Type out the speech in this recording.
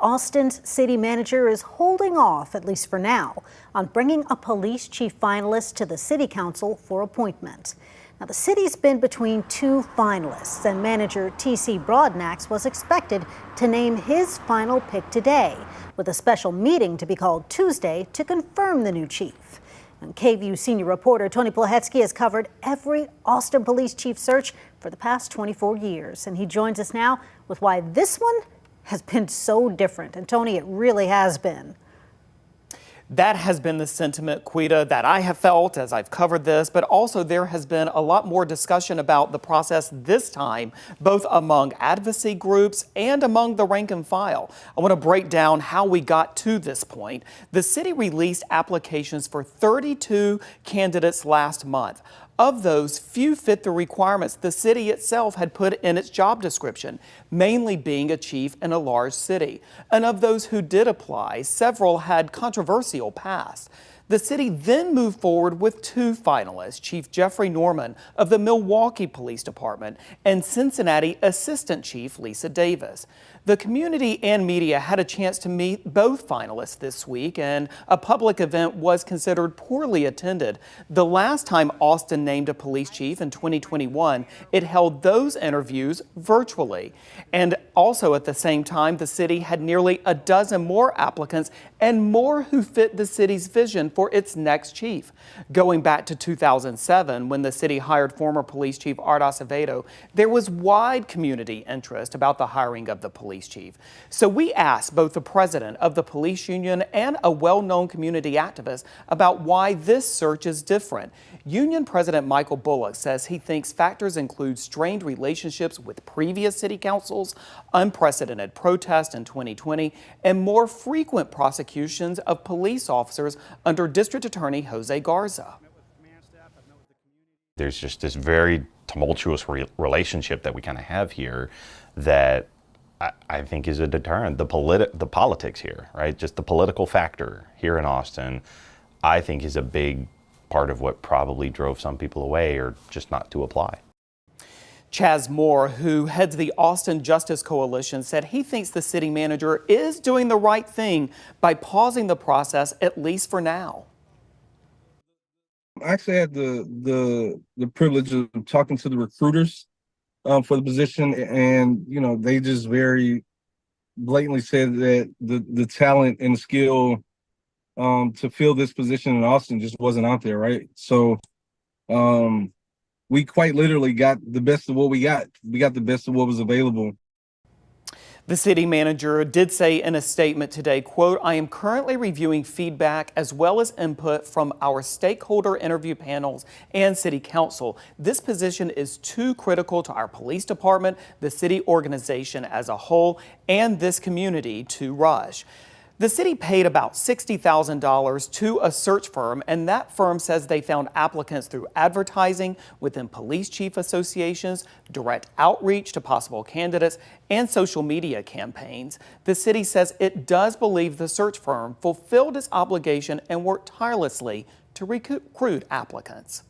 Austin's city manager is holding off, at least for now, on bringing a police chief finalist to the city council for appointment. Now, the city's been between two finalists, and Manager T.C. Broadnax was expected to name his final pick today, with a special meeting to be called Tuesday to confirm the new chief. And KVUE senior reporter Tony Plahetsky has covered every Austin police chief search for the past 24 years, and he joins us now with why this one has been so different. And Tony, it really has been. That has been the sentiment, Quita, that I have felt as I've covered this, but also there has been a lot more discussion about the process this time, both among advocacy groups and among the rank and file. I want to break down how we got to this point. The city released applications for 32 candidates last month. Of those, few fit the requirements the city itself had put in its job description, mainly being a chief in a large city. And of those who did apply, several had controversial pasts. The city then moved forward with two finalists, Chief Jeffrey Norman of the Milwaukee Police Department and Cincinnati Assistant Chief Lisa Davis. The community and media had a chance to meet both finalists this week, and a public event was considered poorly attended. The last time Austin named a police chief in 2021, it held those interviews virtually. And also at the same time, the city had nearly a dozen more applicants and more who fit the city's vision for its next chief. Going back to 2007, when the city hired former police chief Art Acevedo, there was wide community interest about the hiring of the police chief. So we asked both the president of the police union and a well-known community activist about why this search is different. Union President Michael Bullock says he thinks factors include strained relationships with previous city councils, unprecedented protests in 2020, and more frequent prosecutions of police officers under District Attorney Jose Garza. There's just this very tumultuous relationship that we kind of have here that I think is a deterrent. The politics here, right? Just the political factor here in Austin, I think is a big part of what probably drove some people away or just not to apply. Chaz Moore, who heads the Austin Justice Coalition, said he thinks the city manager is doing the right thing by pausing the process, at least for now. I actually had the privilege of talking to the recruiters for the position, and they just very blatantly said that the talent and skill to fill this position in Austin just wasn't out there, right? So we quite literally got the best of what we got. We got the best of what was available. The city manager did say in a statement today, quote, "I am currently reviewing feedback as well as input from our stakeholder interview panels and city council. This position is too critical to our police department, the city organization as a whole, and this community to rush." The city paid about $60,000 to a search firm, and that firm says they found applicants through advertising within police chief associations, direct outreach to possible candidates, and social media campaigns. The city says it does believe the search firm fulfilled its obligation and worked tirelessly to recruit applicants.